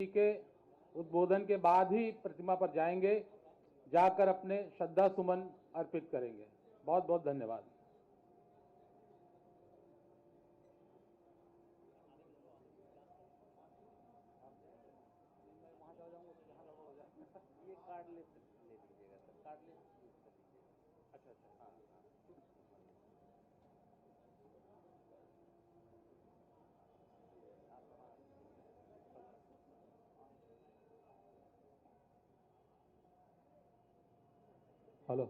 जी के उद्बोधन के बाद ही प्रतिमा पर जाएंगे, जाकर अपने श्रद्धा सुमन अर्पित करेंगे। बहुत बहुत धन्यवाद। ये कार्ड ले लीजिएगा सर, कार्ड ले यूज कर लीजिएगा। अच्छा अच्छा, हाँ हाँ। हेलो।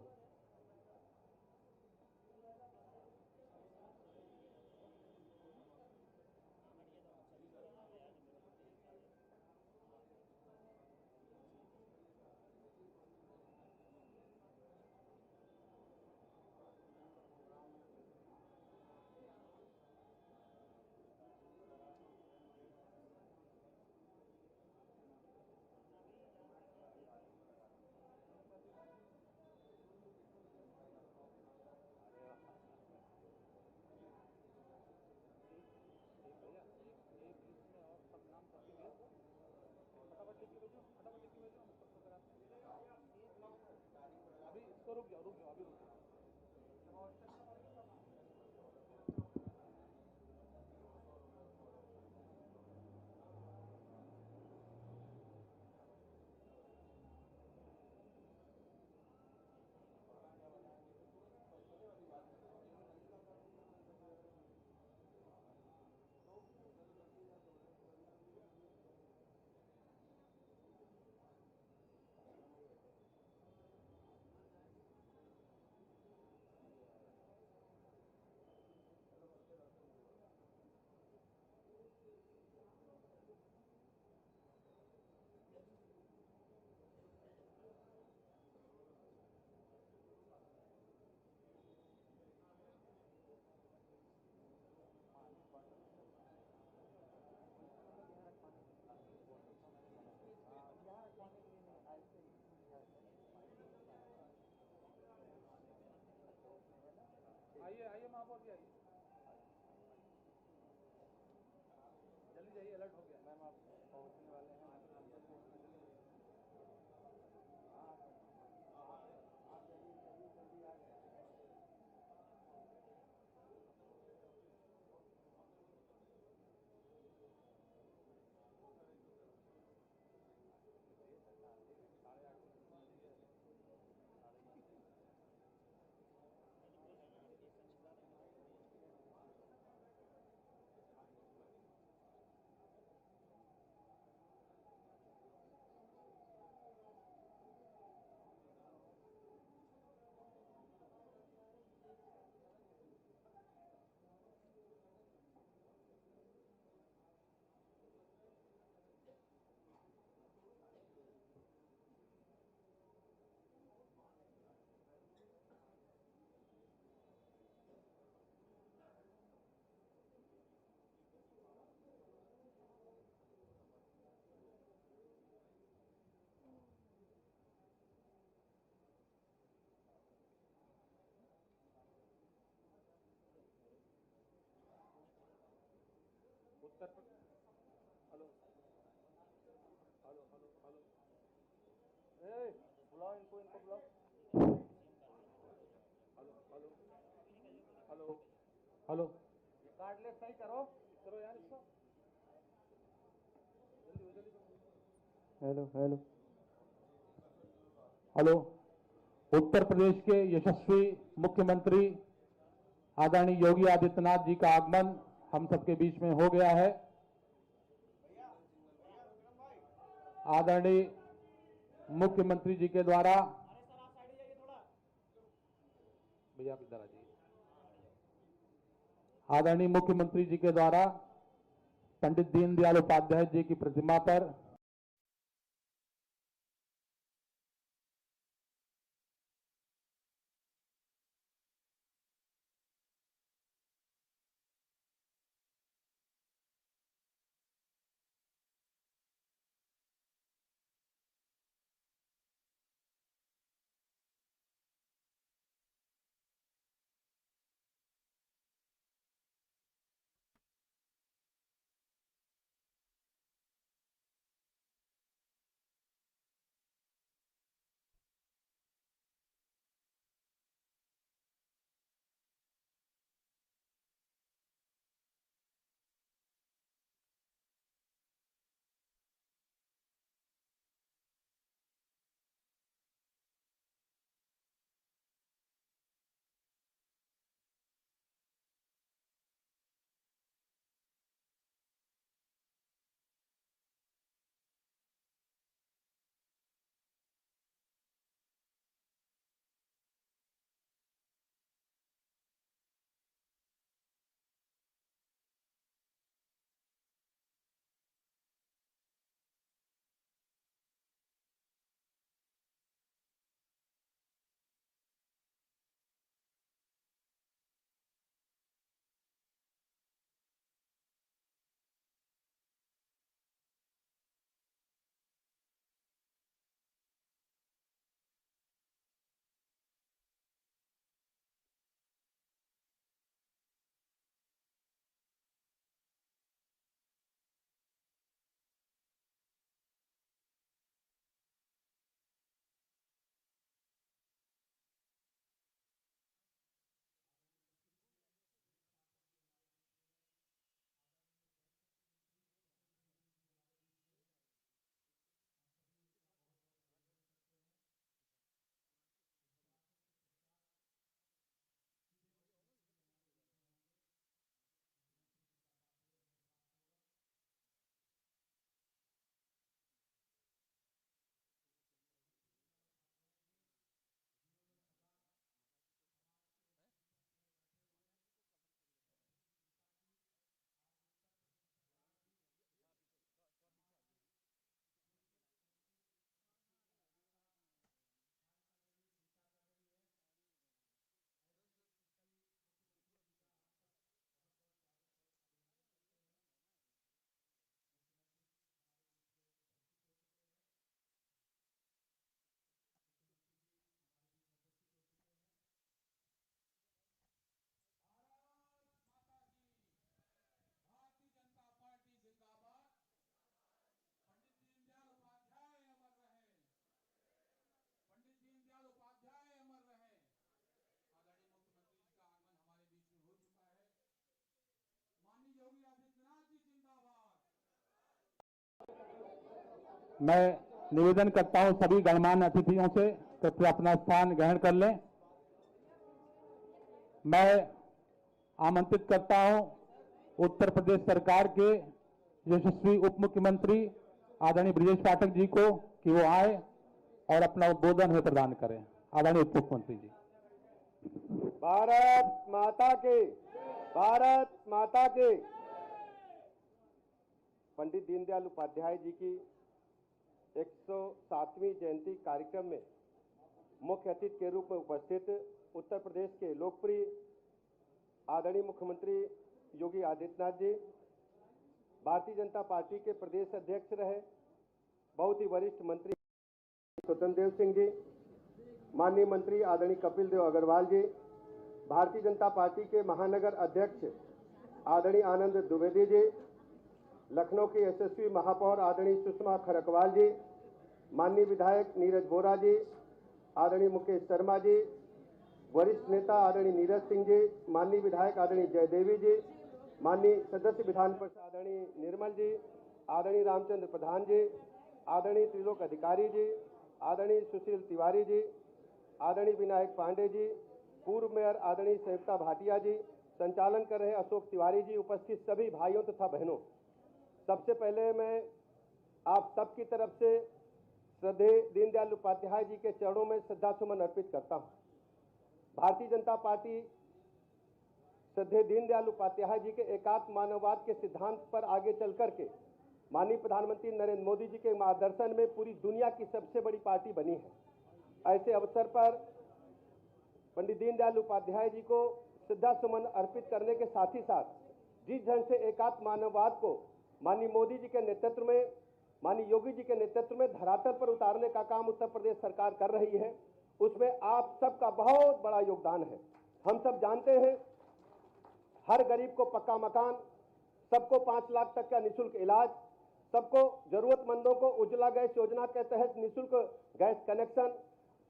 अभी इसको रुक जाओ, अभी रुक जाओ। आइए आइए महापौर जी, आइए जल्दी जाइए, अलर्ट हो गया। मैम आप पहुंचने वाले हैं। Uttar Pradesh. Hello hello hello hello, ए बुलाओ इनको, इनको बुलाओ। Hello hello hello hello. ये कार्ड ले सही करो, करो यार इसको, जल्दी जल्दी करो। Hello hello hello. Uttar Pradesh के यशस्वी मुख्यमंत्री आदरणीय योगी आदित्यनाथ जी का आगमन हम सबके बीच में हो गया है। आदरणीय मुख्यमंत्री जी के द्वारा, भैया आप इधर आ जाइए। आदरणीय मुख्यमंत्री जी के द्वारा पंडित दीनदयाल उपाध्याय जी की प्रतिमा पर मैं निवेदन करता हूं सभी गणमान्य अतिथियों से कृपया अपना स्थान ग्रहण कर लें। मैं आमंत्रित करता हूं उत्तर प्रदेश सरकार के यशस्वी उप मुख्यमंत्री आदरणीय ब्रजेश पाठक जी को कि वो आए और अपना उद्बोधन हमें प्रदान करें। आदरणीय उप मुख्यमंत्री जी। भारत माता के, भारत माता के। पंडित दीनदयाल उपाध्याय जी की 107वीं जयंती कार्यक्रम में मुख्य अतिथि के रूप में उपस्थित उत्तर प्रदेश के लोकप्रिय आदरणीय मुख्यमंत्री योगी आदित्यनाथ जी, भारतीय जनता पार्टी के प्रदेश अध्यक्ष रहे बहुत ही वरिष्ठ मंत्री स्वतंत्र देव सिंह जी, माननीय मंत्री आदरणीय कपिल देव अग्रवाल जी, भारतीय जनता पार्टी के महानगर अध्यक्ष आदरणीय आनंद द्विवेदी जी, लखनऊ के यशस्वी महापौर आदरणीय सुषमा खरकवाल जी, माननीय विधायक नीरज बोरा जी, आदरणीय मुकेश शर्मा जी, वरिष्ठ नेता आदरणीय नीरज सिंह जी, माननीय विधायक आदरणीय जयदेवी जी, माननीय सदस्य विधान परिषद आदरणीय निर्मल जी, आदरणीय रामचंद्र प्रधान जी, आदरणीय त्रिलोक अधिकारी जी, आदरणीय सुशील तिवारी जी, आदरणीय विनायक पांडे जी, पूर्व मेयर आदरणीय संयुक्ता भाटिया जी, संचालन कर रहे अशोक तिवारी जी, उपस्थित सभी भाइयों तथा बहनों, सबसे पहले मैं आप सबकी तरफ से श्रद्धेय दीनदयाल उपाध्याय जी के चरणों में श्रद्धा सुमन अर्पित करता हूं। भारतीय जनता पार्टी श्रद्धेय दीनदयाल उपाध्याय जी के एकात्म मानववाद के सिद्धांत पर आगे चल करके माननीय प्रधानमंत्री नरेंद्र मोदी जी के मार्गदर्शन में पूरी दुनिया की सबसे बड़ी पार्टी बनी है। ऐसे अवसर पर पंडित दीनदयाल उपाध्याय जी को श्रद्धा सुमन अर्पित करने के साथ ही साथ जिस ढंग से एकात्म मानववाद को माननीय मोदी जी के नेतृत्व में, माननीय योगी जी के नेतृत्व में धरातल पर उतारने का काम उत्तर प्रदेश सरकार कर रही है, उसमें आप सबका बहुत बड़ा योगदान है। हम सब जानते हैं हर गरीब को पक्का मकान, सबको 5 लाख तक का निःशुल्क इलाज, सबको जरूरतमंदों को उज्ज्वला गैस योजना के तहत निःशुल्क गैस कनेक्शन,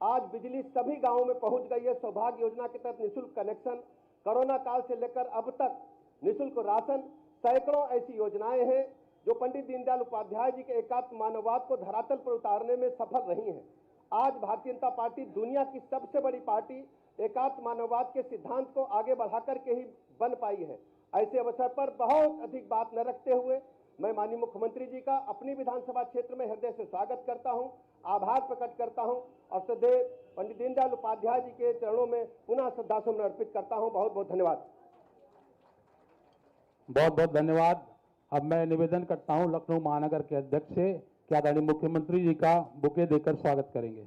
आज बिजली सभी गांवों में पहुंच गई है। सौभाग्य योजना के तहत निःशुल्क कनेक्शन, कोरोना काल से लेकर अब तक निःशुल्क राशन, सैकड़ों ऐसी योजनाएं हैं जो पंडित दीनदयाल उपाध्याय जी के एकात्म मानववाद को धरातल पर उतारने में सफल रही हैं। आज भारतीय जनता पार्टी दुनिया की सबसे बड़ी पार्टी एकात्म मानववाद के सिद्धांत को आगे बढ़ाकर के ही बन पाई है। ऐसे अवसर पर बहुत अधिक बात न रखते हुए मैं माननीय मुख्यमंत्री जी का अपनी विधानसभा क्षेत्र में हृदय से स्वागत करता हूं, आभार प्रकट करता हूं और श्रद्धेय पंडित दीनदयाल उपाध्याय जी के चरणों में पुनः श्रद्धा सुमन अर्पित करता हूं। बहुत बहुत धन्यवाद। बहुत बहुत धन्यवाद। अब मैं निवेदन करता हूं लखनऊ महानगर के अध्यक्ष से कि आदरणीय मुख्यमंत्री जी का बुके देकर स्वागत करेंगे।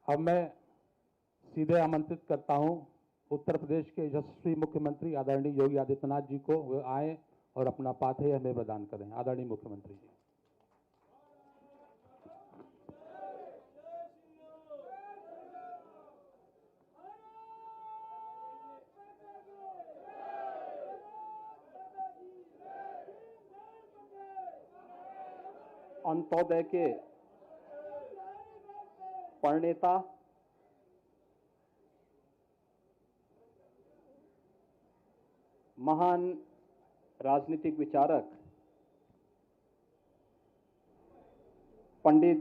अब मैं सीधे आमंत्रित करता हूं उत्तर प्रदेश के यशस्वी मुख्यमंत्री आदरणीय योगी आदित्यनाथ जी को, वे आए और अपना पाथेय हमें प्रदान करें। आदरणीय मुख्यमंत्री जी। अंत्योदय के प्रणेता, महान राजनीतिक विचारक पंडित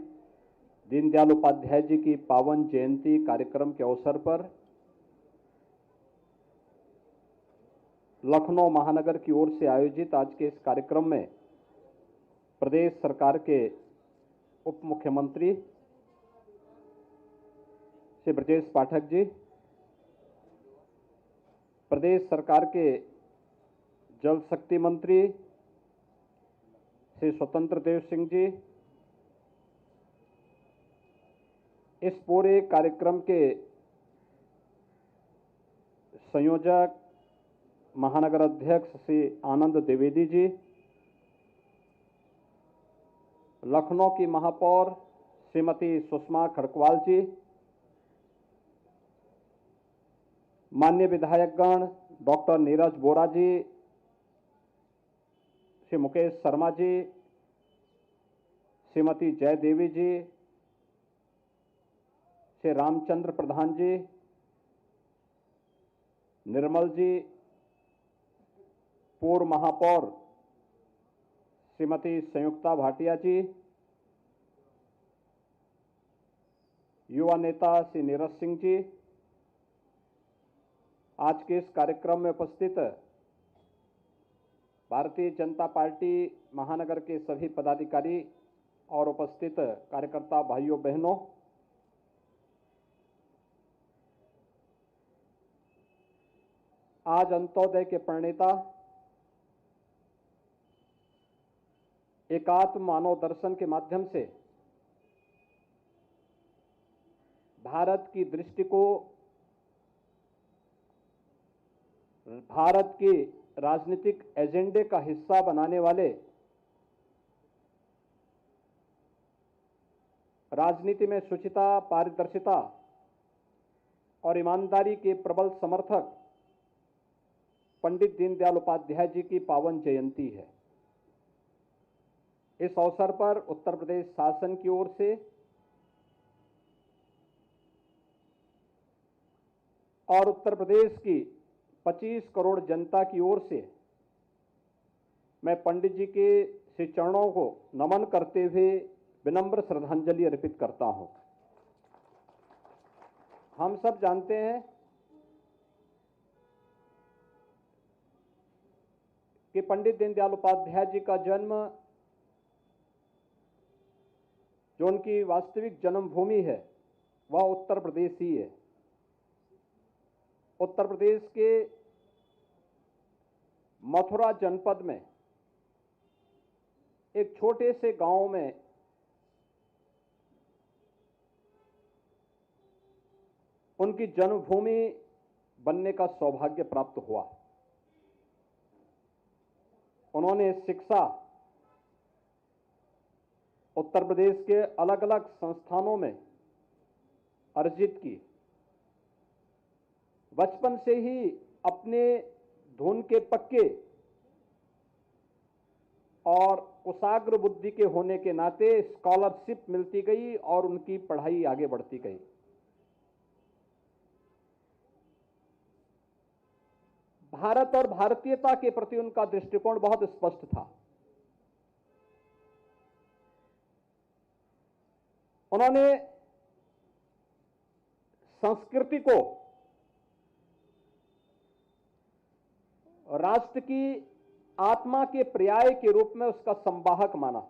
दीनदयाल उपाध्याय जी की पावन जयंती कार्यक्रम के अवसर पर लखनऊ महानगर की ओर से आयोजित आज के इस कार्यक्रम में प्रदेश सरकार के उप मुख्यमंत्री श्री ब्रजेश पाठक जी, प्रदेश सरकार के जल शक्ति मंत्री श्री स्वतंत्र देव सिंह जी, इस पूरे कार्यक्रम के संयोजक महानगर अध्यक्ष श्री आनंद द्विवेदी जी, लखनऊ की महापौर श्रीमती सुषमा खड़कवाल जी, माननीय विधायकगण डॉक्टर नीरज बोरा जी, श्री मुकेश शर्मा जी, श्रीमती जय देवी जी, श्री रामचंद्र प्रधान जी, निर्मल जी, पूर्व महापौर श्रीमती संयुक्ता भाटिया जी, युवा नेता श्री नीरज सिंह जी, आज के इस कार्यक्रम में उपस्थित भारतीय जनता पार्टी महानगर के सभी पदाधिकारी और उपस्थित कार्यकर्ता भाइयों बहनों, आज अंत्योदय के प्रणेता एकात्म मानव दर्शन के माध्यम से भारत की दृष्टि को भारत के राजनीतिक एजेंडे का हिस्सा बनाने वाले, राजनीति में शुचिता, पारदर्शिता और ईमानदारी के प्रबल समर्थक पंडित दीनदयाल उपाध्याय जी की पावन जयंती है। इस अवसर पर उत्तर प्रदेश शासन की ओर से और उत्तर प्रदेश की 25 करोड़ जनता की ओर से मैं पंडित जी के श्री चरणों को नमन करते हुए विनम्र श्रद्धांजलि अर्पित करता हूं। हम सब जानते हैं कि पंडित दीनदयाल उपाध्याय जी का जन्म, जो उनकी वास्तविक जन्मभूमि है, वह उत्तर प्रदेश ही है। उत्तर प्रदेश के मथुरा जनपद में एक छोटे से गांव में उनकी जन्मभूमि बनने का सौभाग्य प्राप्त हुआ। उन्होंने शिक्षा उत्तर प्रदेश के अलग अलग संस्थानों में अर्जित की। बचपन से ही अपने धुन के पक्के और कुशाग्र बुद्धि के होने के नाते स्कॉलरशिप मिलती गई और उनकी पढ़ाई आगे बढ़ती गई। भारत और भारतीयता के प्रति उनका दृष्टिकोण बहुत स्पष्ट था। उन्होंने संस्कृति को राष्ट्र की आत्मा के पर्याय के रूप में उसका संवाहक माना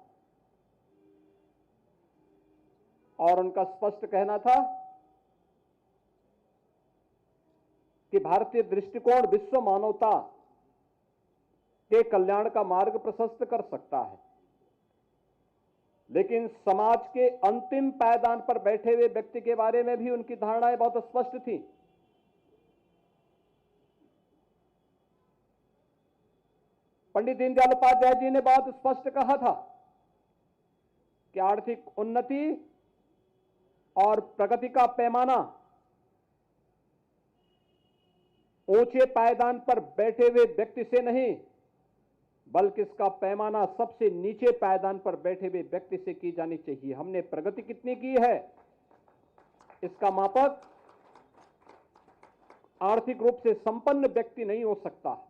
और उनका स्पष्ट कहना था कि भारतीय दृष्टिकोण विश्व मानवता के कल्याण का मार्ग प्रशस्त कर सकता है, लेकिन समाज के अंतिम पायदान पर बैठे हुए व्यक्ति के बारे में भी उनकी धारणाएं बहुत स्पष्ट थी। पंडित दीनदयाल उपाध्याय जी ने बहुत स्पष्ट कहा था कि आर्थिक उन्नति और प्रगति का पैमाना ऊंचे पायदान पर बैठे हुए व्यक्ति से नहीं, बल्कि इसका पैमाना सबसे नीचे पायदान पर बैठे हुए व्यक्ति से की जानी चाहिए। हमने प्रगति कितनी की है, इसका मापक आर्थिक रूप से संपन्न व्यक्ति नहीं हो सकता,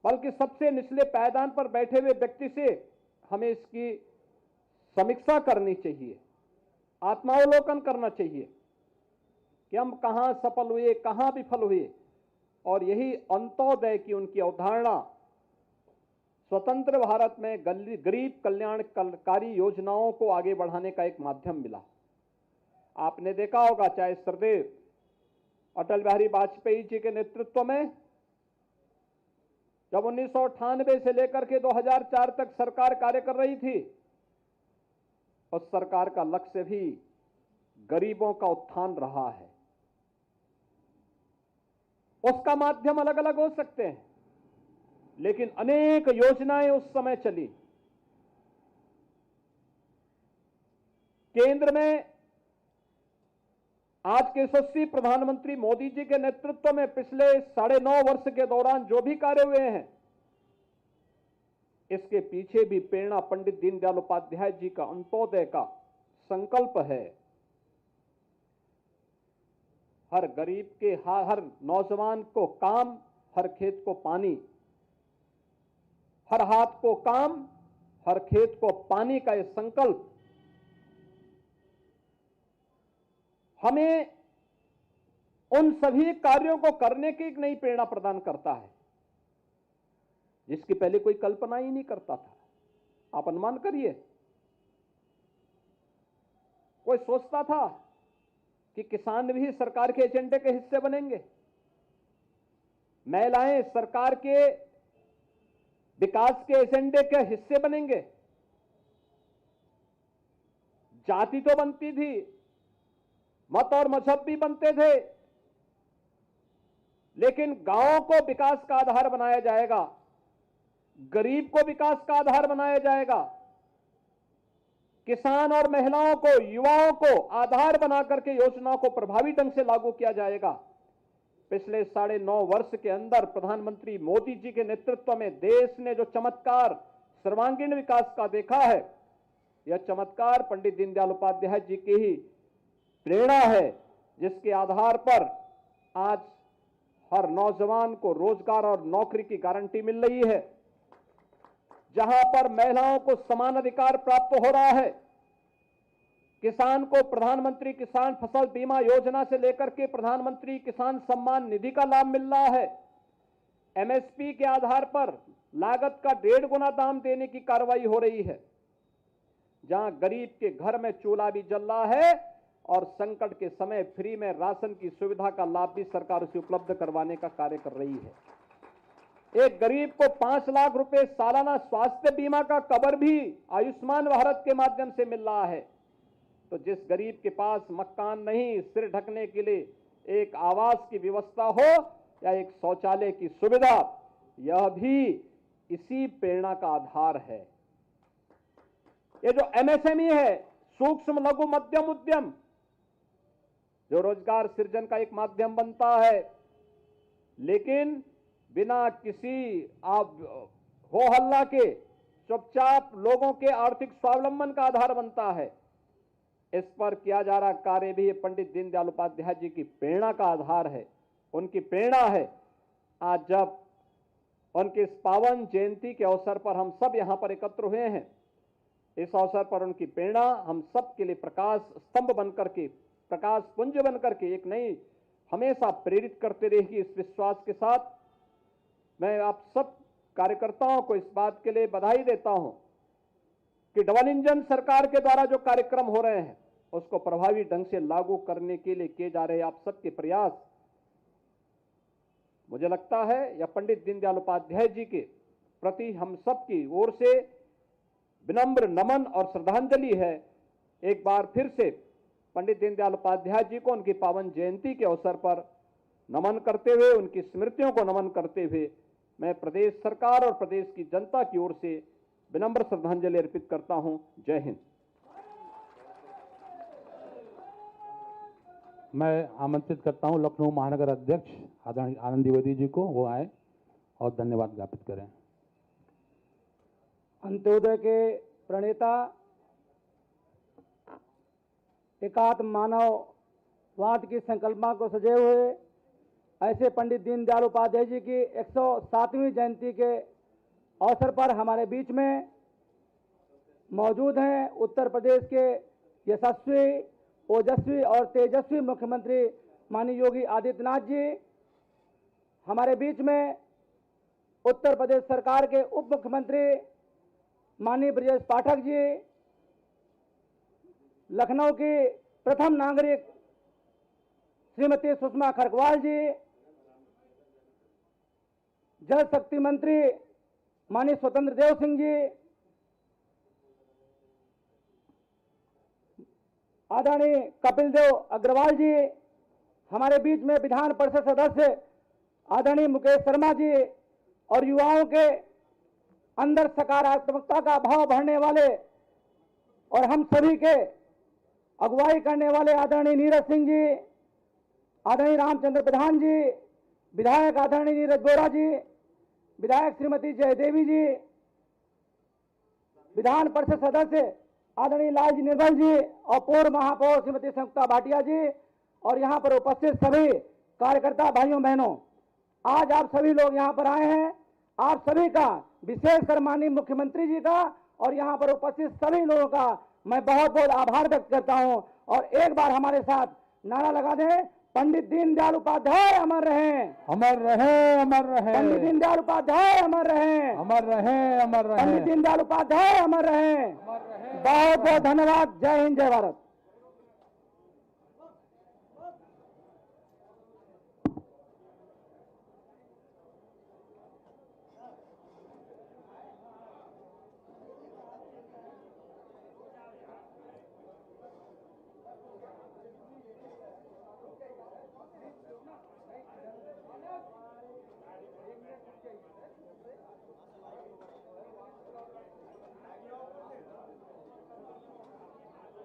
बल्कि सबसे निचले पायदान पर बैठे हुए व्यक्ति से हमें इसकी समीक्षा करनी चाहिए, आत्मावलोकन करना चाहिए कि हम कहां सफल हुए, कहां विफल हुए। और यही अंत्योदय की उनकी अवधारणा स्वतंत्र भारत में गरीब कल्याणकारी योजनाओं को आगे बढ़ाने का एक माध्यम मिला। आपने देखा होगा, चाहे सरदेव अटल बिहारी वाजपेयी जी के नेतृत्व में जब 1998 से लेकर के 2004 तक सरकार कार्य कर रही थी, उस सरकार का लक्ष्य भी गरीबों का उत्थान रहा है। उसका माध्यम अलग अलग हो सकते हैं, लेकिन अनेक योजनाएं उस समय चली। केंद्र में आज के यशस्वी प्रधानमंत्री मोदी जी के नेतृत्व में पिछले 9.5 वर्ष के दौरान जो भी कार्य हुए हैं, इसके पीछे भी प्रेरणा पंडित दीनदयाल उपाध्याय जी का अंत्योदय का संकल्प है। हर गरीब के, हर नौजवान को काम, हर खेत को पानी, हर हाथ को काम, हर खेत को पानी का यह संकल्प हमें उन सभी कार्यों को करने की एक नई प्रेरणा प्रदान करता है, जिसकी पहले कोई कल्पना ही नहीं करता था। आप अनुमान करिए, कोई सोचता था कि किसान भी सरकार के एजेंडे के हिस्से बनेंगे, महिलाएं सरकार के विकास के एजेंडे के हिस्से बनेंगे। जाति तो बनती थी, मत और मजहब भी बनते थे, लेकिन गांवों को विकास का आधार बनाया जाएगा, गरीब को विकास का आधार बनाया जाएगा, किसान और महिलाओं को, युवाओं को आधार बनाकर के योजनाओं को प्रभावी ढंग से लागू किया जाएगा। पिछले 9.5 वर्ष के अंदर प्रधानमंत्री मोदी जी के नेतृत्व में देश ने जो चमत्कार सर्वांगीण विकास का देखा है, यह चमत्कार पंडित दीनदयाल उपाध्याय जी की ही प्रेरणा है, जिसके आधार पर आज हर नौजवान को रोजगार और नौकरी की गारंटी मिल रही है, जहां पर महिलाओं को समान अधिकार प्राप्त हो रहा है, किसान को प्रधानमंत्री किसान फसल बीमा योजना से लेकर के प्रधानमंत्री किसान सम्मान निधि का लाभ मिल रहा है, एमएसपी के आधार पर लागत का 1.5 गुना दाम देने की कार्रवाई हो रही है, जहां गरीब के घर में चूल्हा भी जल रहा है और संकट के समय फ्री में राशन की सुविधा का लाभ भी सरकार उसे उपलब्ध करवाने का कार्य कर रही है। एक गरीब को 5 लाख रुपए सालाना स्वास्थ्य बीमा का कवर भी आयुष्मान भारत के माध्यम से मिल रहा है। तो जिस गरीब के पास मकान नहीं, सिर ढकने के लिए एक आवास की व्यवस्था हो या एक शौचालय की सुविधा, यह भी इसी प्रेरणा का आधार है। ये जो एमएसएमई है, सूक्ष्म लघु मध्यम उद्यम, जो रोजगार सृजन का एक माध्यम बनता है, लेकिन बिना किसी हो हल्ला के चुपचाप लोगों के आर्थिक स्वावलंबन का आधार बनता है। इस पर किया जा रहा कार्य भी पंडित दीनदयाल उपाध्याय जी की प्रेरणा का आधार है, उनकी प्रेरणा है। आज जब उनके इस पावन जयंती के अवसर पर हम सब यहां पर एकत्र हुए हैं, इस अवसर पर उनकी प्रेरणा हम सब के लिए प्रकाश स्तंभ बनकर के, प्रकाश पुंज बनकर के एक नई हमेशा प्रेरित करते रहेगी। इस विश्वास के साथ मैं आप सब कार्यकर्ताओं को इस बात के लिए बधाई देता हूं कि डबल इंजन सरकार के द्वारा जो कार्यक्रम हो रहे हैं, उसको प्रभावी ढंग से लागू करने के लिए किए जा रहे आप सबके प्रयास, मुझे लगता है यह पंडित दीनदयाल उपाध्याय जी के प्रति हम सब की ओर से विनम्र नमन और श्रद्धांजलि है। एक बार फिर से पंडित दीनदयाल उपाध्याय जी को उनकी पावन जयंती के अवसर पर नमन करते हुए, उनकी स्मृतियों को नमन करते हुए, मैं प्रदेश सरकार और प्रदेश की जनता की ओर से विनम्र श्रद्धांजलि अर्पित करता हूं। जय हिंद। मैं आमंत्रित करता हूं लखनऊ महानगर अध्यक्ष आदरणीय आनंद द्विवेदी जी को, वो आए और धन्यवाद ज्ञापित करें। अंत्योदय के प्रणेता, एकात्म मानववाद की संकल्पना को सजे हुए ऐसे पंडित दीनदयाल उपाध्याय जी की 107वीं जयंती के अवसर पर हमारे बीच में मौजूद हैं उत्तर प्रदेश के यशस्वी, ओजस्वी और तेजस्वी मुख्यमंत्री माननीय योगी आदित्यनाथ जी। हमारे बीच में उत्तर प्रदेश सरकार के उप मुख्यमंत्री माननीय ब्रजेश पाठक जी, लखनऊ की प्रथम नागरिक श्रीमती सुषमा खरकवाल जी, जल शक्ति मंत्री माननीय स्वतंत्र देव सिंह जी, आदरणीय कपिल देव अग्रवाल जी, हमारे बीच में विधान परिषद सदस्य आदरणीय मुकेश शर्मा जी, और युवाओं के अंदर सकारात्मकता का भाव भरने वाले और हम सभी के अगुवाई करने वाले आदरणीय नीरज सिंह जी, आदरणीय रामचंद्र प्रधान जी, विधायक आदरणीय नीरज बोरा जी, विधायक श्रीमती जयदेवी जी, विधान परिषद सदस्य आदरणीय लालजी निर्मल जी और पूर्व महापौर श्रीमती संयुक्ता भाटिया जी और यहाँ पर उपस्थित सभी कार्यकर्ता भाइयों बहनों, आज आप सभी लोग यहाँ पर आए हैं। आप सभी का, विशेषकर माननीय मुख्यमंत्री जी का और यहाँ पर उपस्थित सभी लोगों का मैं बहुत बहुत आभार व्यक्त करता हूँ। और एक बार हमारे साथ नारा लगा दें, पंडित दीनदयाल उपाध्याय अमर रहें, अमर रहे, अमर रहे, पंडित दीनदयाल उपाध्याय अमर रहें, अमर रहे, अमर रहे, पंडित दीनदयाल उपाध्याय अमर रहें। बहुत बहुत धन्यवाद। जय हिंद, जय भारत।